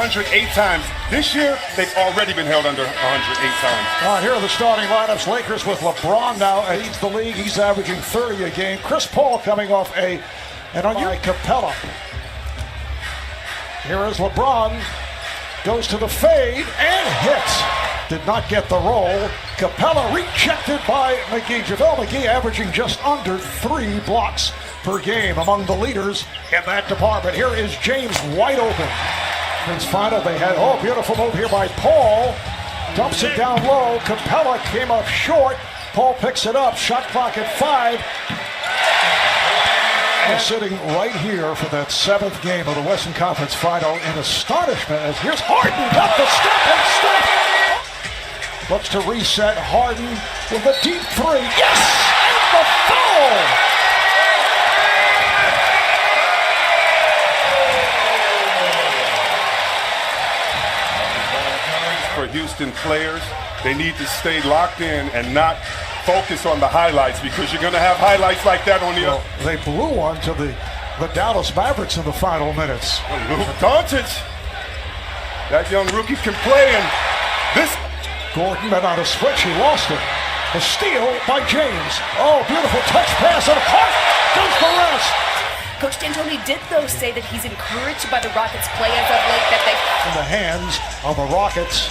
108 times. This year, they've already been held under 108 times. All right, here are the starting lineups. Lakers with LeBron now leads the league. He's averaging 30 a game. Chris Paul coming off an by Capella. Here is LeBron. Goes to the fade and hits. Did not get the roll. Capella rejected by McGee. JaVale McGee averaging just under 3 blocks per game, among the leaders in that department. Here is James wide open. Prince Fido, they had, beautiful move here by Paul. Dumps it down low. Capella came up short. Paul picks it up. Shot clock at 5. And sitting right here for that 7th game of the Western Conference Final in astonishment as here's Harden. Got the step and stop. Looks to reset. Harden with a deep 3. Yes! And the foul! For Houston players, they need to stay locked in and not focus on the highlights, because you're going to have highlights like that on the other. They blew one to the Dallas Mavericks in the final minutes. Luka Doncic, that young rookie can play, and this. Gordon been on a switch, he lost it. A steal by James. Oh, beautiful touch pass, and Hart does the rest. Coach D'Antoni did, though, say that he's encouraged by the Rockets' play as of late, that they... In the hands of the Rockets.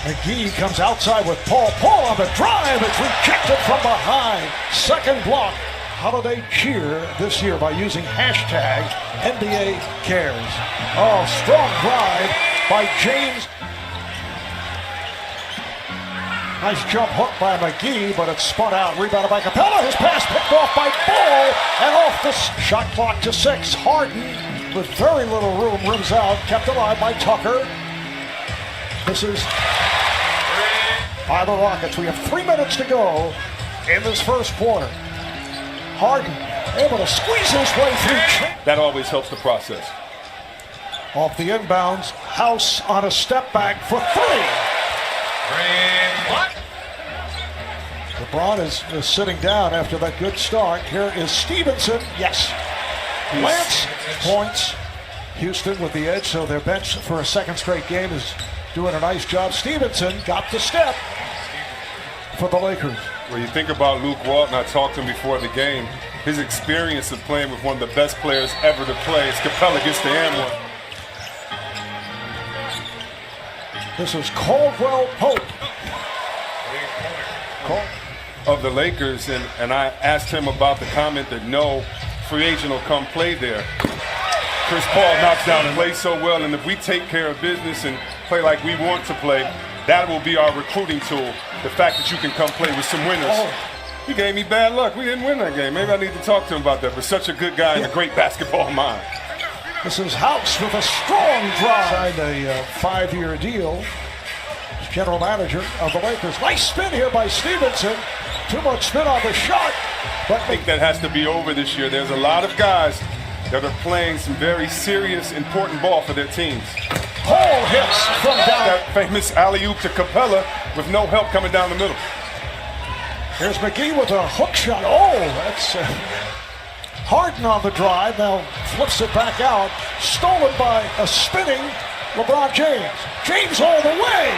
McGee comes outside with Paul. Paul on the drive. It's rejected from behind. Second block. Holiday cheer this year by using hashtag NBA Cares. Oh, strong drive by James. Nice jump hook by McGee, but it's spun out. Rebounded by Capella. His pass picked off by Ball. And off the shot clock to 6. Harden, with very little room, rims out. Kept alive by Tucker. This is by the Rockets. We have 3 minutes to go in this first quarter. Harden able to squeeze his way through. That always helps the process. Off the inbounds. House on a step back for 3. LeBron is sitting down after that good start. Here is Stevenson. Yes. Lance points. Houston with the edge, so their bench for a second straight game is doing a nice job. Stevenson got the step for the Lakers. When you think about Luke Walton, I talked to him before the game. His experience of playing with one of the best players ever to play. As Capella gets the and one. This is Caldwell Pope. Of the Lakers, and I asked him about the comment that no free agent will come play there. Chris Paul knocks down and plays so well, and if we take care of business and play like we want to play, that will be our recruiting tool. The fact that you can come play with some winners. He gave me bad luck. We didn't win that game. Maybe I need to talk to him about that, but such a good guy and a great basketball mind. This is House with a strong drive. Signed a 5-year deal. General manager of the Lakers. Nice spin here by Stevenson. Too much spin on the shot. But I think that has to be over this year. There's a lot of guys that are playing some very serious, important ball for their teams. Paul hits from down. That famous alley-oop to Capella with no help coming down the middle. Here's McGee with a hook shot. Oh, that's Harden on the drive. Now flips it back out. Stolen by a spinning LeBron James. James all the way.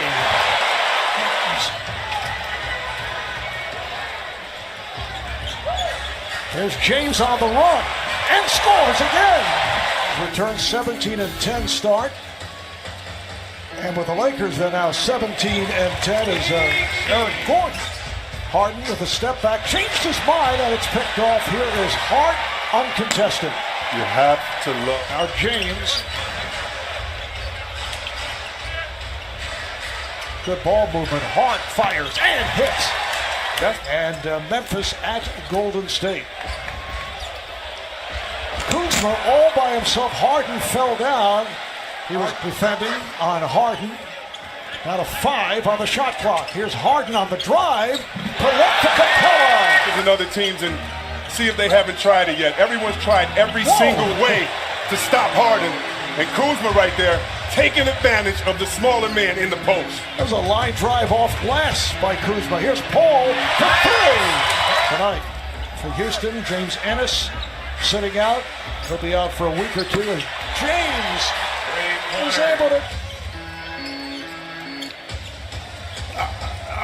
There's James on the run and scores again. Return 17-10 start. And with the Lakers, they're now 17-10 is Eric Gordon. Harden with a step back, changed his mind, and it's picked off. Here is Hart, uncontested. You have to look. Now James. Good ball movement. Hart fires and hits. And Memphis at Golden State. Kuzma all by himself. Harden fell down. He was defending on Harden. Now a 5 on the shot clock. Here's Harden on the drive. Correct to Capella. There's another teams and see if they haven't tried it yet. Everyone's tried every single way to stop Harden. And Kuzma right there taking advantage of the smaller man in the post. There's a line drive off glass by Kuzma. Here's Paul for 3 tonight. For Houston, James Ennis sitting out. He'll be out for a week or two as James was able to.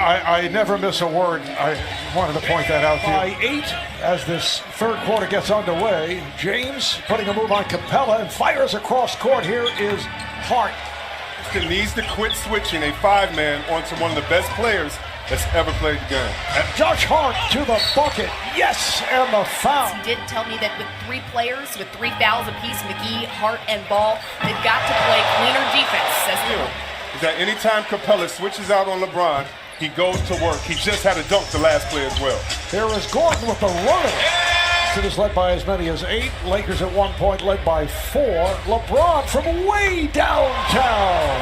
I never miss a word. I wanted to point that out to you. By 8 as this third quarter gets underway. James putting a move on Capella and fires across court. Here is Hart. Houston needs to quit switching a 5-man onto one of the best players that's ever played the game. And Josh Hart to the bucket. Yes, and the foul. He did tell me that with 3 players, with 3 fouls apiece, McGee, Hart, and Ball, they've got to play cleaner defense. Says Is that anytime Capella switches out on LeBron, he goes to work. He just had to dunk the last play as well. There is Gordon with the runner. It is led by as many as 8. Lakers at one point led by 4. LeBron from way downtown.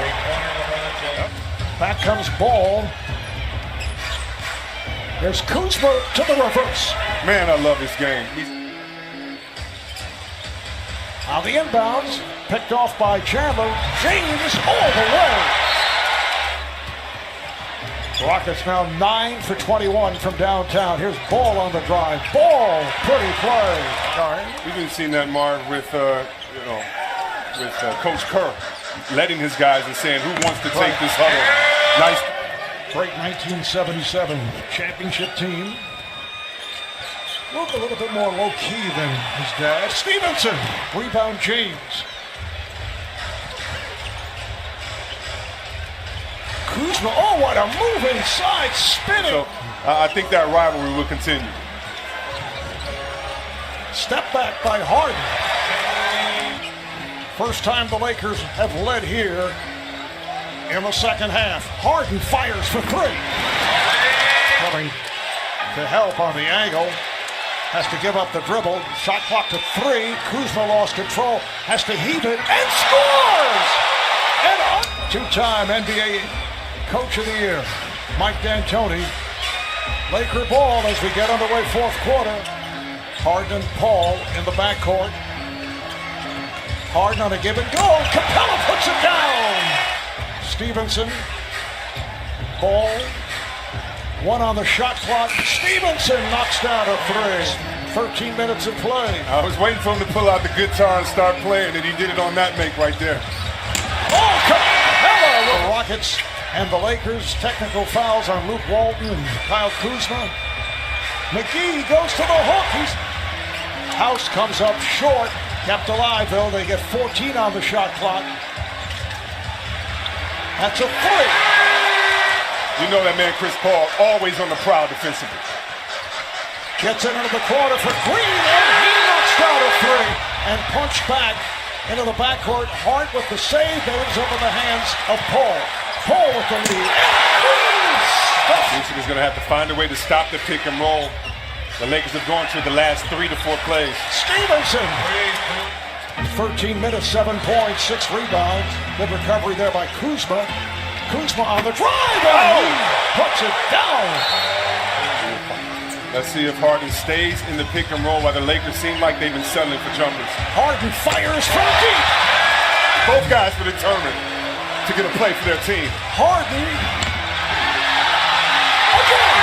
Back comes Ball. There's Kuzma to the reverse. Man, I love his game. On the inbounds, picked off by Chandler. James all the way. Rockets now 9 for 21 from downtown. Here's Ball on the drive. Ball, pretty play. All right. We've been seeing that, Marv, with Coach Kerr, letting his guys and saying who wants to take this huddle. Nice. Great 1977 championship team. Moved a little bit more low-key than his dad. Stevenson, rebound James. Kuzma, oh, what a move inside, spinning. So I think that rivalry will continue. Step back by Harden. First time the Lakers have led here in the second half. Harden fires for 3. Coming to help on the angle. Has to give up the dribble. Shot clock to 3. Kuzma lost control. Has to heave it and scores! And two-time NBA Coach of the Year, Mike D'Antoni. Laker ball as we get underway fourth quarter. Harden and Paul in the backcourt. Harden on a give and go. Capella puts it down. Stevenson. Ball. 1 on the shot clock. Stevenson knocks down a 3. 13 minutes of play. I was waiting for him to pull out the guitar and start playing, and he did it on that make right there. Oh, Capella with the Rockets. And the Lakers, technical fouls on Luke Walton and Kyle Kuzma. McGee goes to the hook. House comes up short. Kept alive, though. They get 14 on the shot clock. That's a 3. You know that man, Chris Paul, always on the prowl defensively. Gets it into the corner for Green, and he knocks down a 3. And punched back into the backcourt. Hart with the save that ends up in the hands of Paul. Paul with the lead. Houston is going to have to find a way to stop the pick and roll. The Lakers have gone through the last 3 to 4 plays. Stevenson. 13 minutes, 7 points, 6 rebounds. Good recovery there by Kuzma. Kuzma on the drive. And he puts it down. Let's see if Harden stays in the pick and roll while the Lakers seem like they've been settling for jumpers. Harden fires from deep. Both guys were determined to get a play for their team. Harden again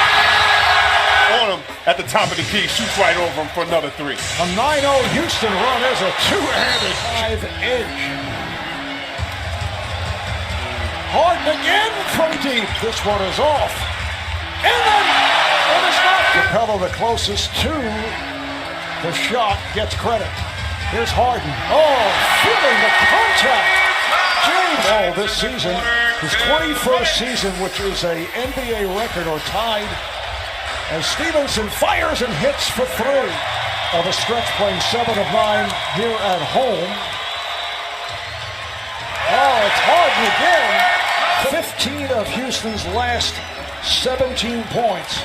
on him at the top of the key, shoots right over him for another 3. A 9-0 Houston run is a 2-handed 5-edge. Harden again from deep. This one is off. And then it is not. Capella, the closest to the shot, gets credit. Here's Harden. Oh, feeling the contact. James Ball this season, his 21st season, which is a NBA record or tied, as Stevenson fires and hits for 3 of a stretch, playing 7 of 9 here at home. Oh, it's Harden again. 15 of Houston's last 17 points.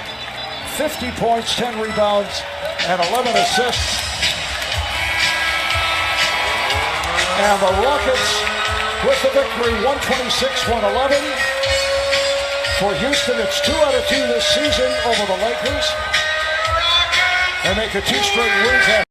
50 points, 10 rebounds, and 11 assists. And the Rockets with the victory, 126-111. For Houston, it's 2 out of 2 this season over the Lakers. They make it 2 straight wins.